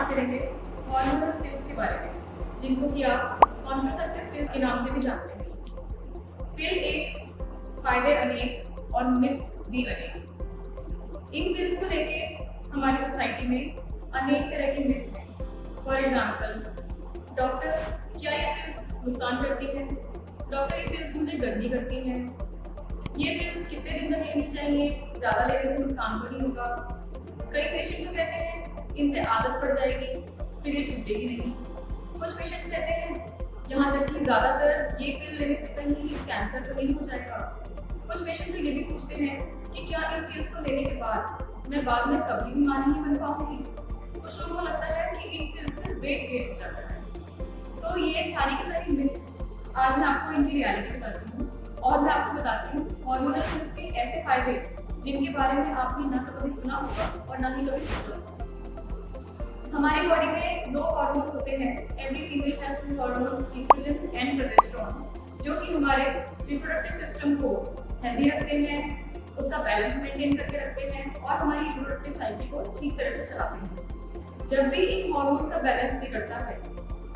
बात करेंगे hormonal pills के बारे में, जिनको कि आप कॉन्ट्रासेप्टिव पिल्स के नाम से भी जानते हैं। पिल एक, फायदे अनेक और मिथ भी अनेक। इन पिल्स को लेके हमारी सोसाइटी में अनेक तरह के मिथ हैं। फॉर एग्जाम्पल, डॉक्टर क्या ये पिल्स नुकसान करती है? डॉक्टर ये पिल्स मुझे गर्मी करती है। ये पिल्स कितने दिन तक लेनी चाहिए? ज़्यादा लेने से नुकसान तो नहीं होगा? कई पेशेंट तो कहते हैं इनसे आदत पड़ जाएगी, फिर ये छूटेगी नहीं। कुछ पेशेंट्स कहते हैं यहाँ तक कि ज़्यादातर ये पिल लेने से कहीं कैंसर तो नहीं हो जाएगा। कुछ पेशेंट तो ये भी पूछते हैं कि क्या इन पिल्स को लेने के बाद मैं बाद में कभी भी मां नहीं बन पाऊंगी? कुछ लोगों को लगता है कि इन पिल्स से वेट गेन हो जाता है। तो ये सारी की सारी मिथ आज मैं आपको इनकी रियलिटी बताती हूँ और मैं आपको बताती हूँ हार्मोनल पिल्स के ऐसे फायदे जिनके बारे में आपने ना तो कभी सुना होगा और ना ही कभी सोचा होगा। हमारी बॉडी में दो हार्मोन्स होते हैं। Every female has two hormones, estrogen and progesterone, जो कि हमारे रिप्रोडक्टिव सिस्टम को हेल्दी रखते हैं, उसका बैलेंस मेंटेन करके रखते हैं और हमारी रिप्रोडक्टिव साइकिल को ठीक तरह से चलाते हैं। जब भी इन हार्मोन्स का बैलेंस बिगड़ता है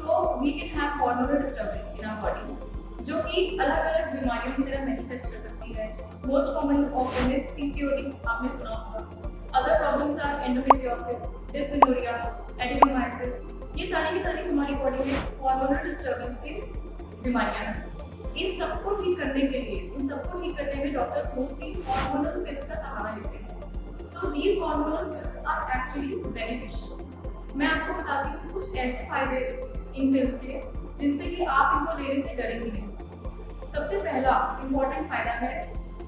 तो we can have hormonal disturbance in our body, जो कि अलग अलग बीमारियों की तरह मैनिफेस्ट कर सकती है। Most common of them is PCOD, आपने सुना होगा। Other problems are endometriosis, dysmenorrhoea, adenomyosis. ये सारी की सारी हमारी बॉडी में हार्मोनल डिस्टर्बेंस की बीमारियां हैं। इन सबको ठीक करने के लिए, इन सबको ठीक करने में डॉक्टर्स मोस्टली हार्मोनल पिल्स का सहारा लेते हैं। So these hormonal pills are actually beneficial. मैं आपको बताती हूँ कुछ ऐसे फायदे इन पिल्स के जिनसे कि आप इनको लेने से डरेंगे नहीं। सबसे पहला इंपॉर्टेंट फायदा है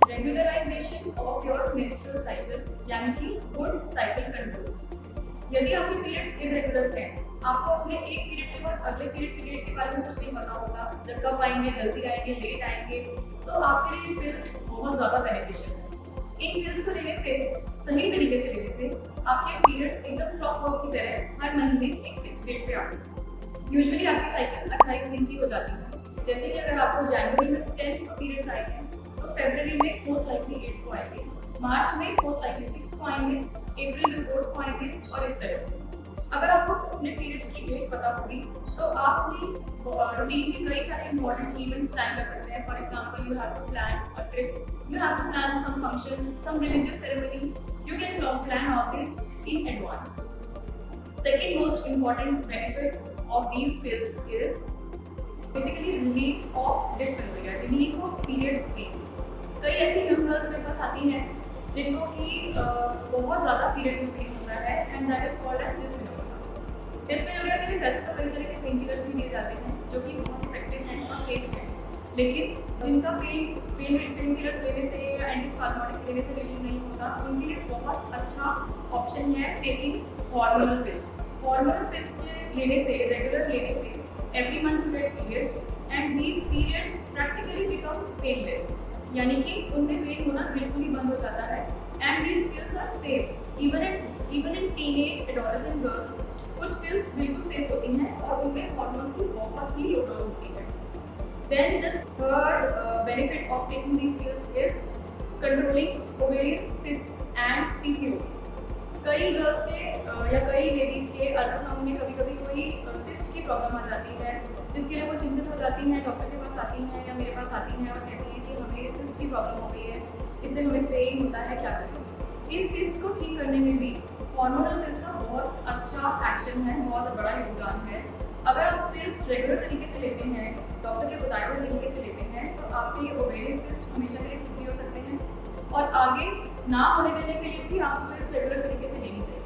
regularisation of your menstrual cycle, यानी कि गुड साइकिल कंट्रोल। यदि आपके पीरियड्स इरेगुलर हैं, आपको अपने एक पीरियड के बाद अगले पीरियड के बारे में कुछ नहीं पता होगा, जब कब आएंगे, जल्दी आएंगे, लेट आएंगे, तो आपके लिए पिल्स बहुत ज़्यादा बेनिफिशियल है। इन पिल्स को लेने से, सही तरीके से लेने से, आपके पीरियड्स एकदम क्लॉकवर्क की तरह हर महीने एक फिक्स डेट पे आते हैं। यूजुअली आपकी साइकिल 28 दिन की हो जाती है। जैसे कि अगर आपको जनवरी में 10th को पीरियड्स आए हैं तो फरवरी में मोस्ट लाइकली 8th को आएंगे, मार्च में मोस्ट लाइकली 6th को आएंगे, अप्रैल में 4th को आएंगे और इस तरह से। अगर आपको अपने पीरियड्स की डेट पता होगी तो आप अपनी रूटीन के कई सारे इंपॉर्टेंट इवेंट्स प्लान कर सकते हैं। For example, you have to plan a trip, you have to plan some function, some religious ceremony, you can plan all this in advance. Second most important benefit of these pills is basically relief of dysmenorrhea, relief of periods pain. कई ऐसी young girls मेरे पास आती हैं जिनको कि बहुत ज़्यादा period में पेन होता है and that is called as dysmenorrhoea. Dysmenorrhoea के लिए वैसे तो कई तरह के पेन किलर्स भी दिए जाते हैं जो कि बहुत इफेक्टिव हैं और सेफ हैं, लेकिन जिनका पेन किलर्स लेने से या एंटीस्पाज्मोटिक्स लेने से रिलीफ नहीं होता, उनके लिए बहुत अच्छा ऑप्शन है taking hormonal pills. Hormonal pills लेने से, रेगुलर लेने से, every month you get periods and these periods practically become painless, यानी कि उनमें पेन होना बिल्कुल ही बंद हो जाता है। And these pills are safe even in teenage adolescent girls. कुछ पिल्स बिल्कुल सेफ होती हैं और उनमें हार्मोन्स की बहुत ही लो डोज होती है। Then the third benefit of taking these pills is controlling ovarian cysts and PCOD. कई गर्ल्स के या कई लेडीज़ के अल्ट्रासाउंड में कभी कभी कोई सिस्ट की प्रॉब्लम आ जाती है, जिसके लिए वो चिंतित हो जाती हैं, डॉक्टर के पास आती हैं या मेरे पास आती हैं और कहती हैं कि हमें सिस्ट की प्रॉब्लम हो गई है, इससे हमें पेन होता है, क्या करें। इन सिस्ट को ठीक करने में भी हार्मोनल पिल्स का बहुत अच्छा एक्शन है, बहुत बड़ा योगदान है। अगर आप पिल्स रेगुलर तरीके से लेते हैं, डॉक्टर के बताए हुए तरीके से लेते हैं, तो आपके ओवेरियन सिस्ट हमेशा के लिए ठीक हो सकते हैं और आगे ना होने देने के लिए भी आपको पिल्स रेगुलर तरीके से लेनी चाहिए।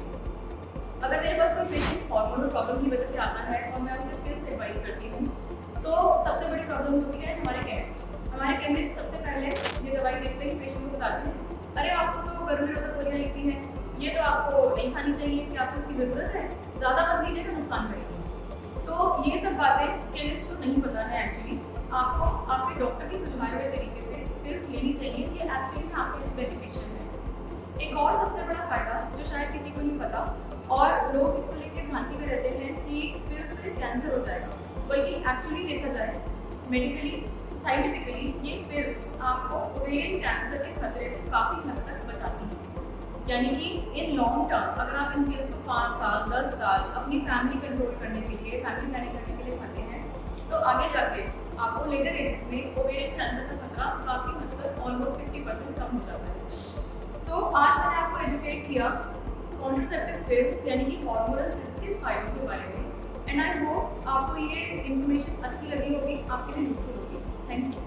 अगर मेरे पास कोई पेशेंट हार्मोनल प्रॉब्लम की वजह से आता है और मैं उसे पिल्स एडवाइस करती हूँ, तो सबसे बड़ी प्रॉब्लम होती है हमारे केमिस्ट। हमारे केमिस्ट सबसे पहले ये दवाई देखते ही पेशेंट को बताते हैं, अरे आपको तो गर्मी निरोधक गोलियाँ लिखी हैं, ये तो आपको नहीं खानी चाहिए, कि आपको इसकी ज़रूरत है, ज़्यादा मत लीजिए तो नुकसान करेगी। तो ये सब बातें केमिस्ट को नहीं पता है। एक्चुअली आपको आपके डॉक्टर के सुझाए हुए तरीके से पिल्स लेनी चाहिए, ये एक्चुअली आपके लिए बेनिफिशियल है। एक और सबसे बड़ा फायदा जो शायद किसी को नहीं पता और लोग इसको लेकर भ्रांति में रहते हैं कि पिल्स से कैंसर हो जाएगा, बल्कि एक्चुअली देखा जाए मेडिकली, साइंटिफिकली, ये पिल्स आपको ओवेरियन कैंसर के खतरे से काफ़ी हद तक बचाती हैं। यानी कि इन लॉन्ग टर्म अगर आप इन पिल्स को 5 साल 10 साल अपनी फैमिली कंट्रोल करने के लिए, फैमिली प्लानिंग करने के लिए खाते हैं, तो आगे जाके आपको लेटर एजेस में ओवेरियन कैंसर का खतरा काफ़ी हद तक ऑलमोस्ट 50% कम हो जाता है। सो आज मैंने आपको एजुकेट किया कॉन्ट्रासेप्टिव पिल्स यानी कि हार्मोनल पिल्स के फायदों के बारे में, एंड आई होप आपको ये इन्फॉर्मेशन अच्छी लगी होगी, आपके लिए यूजफुल होगी। Thank you.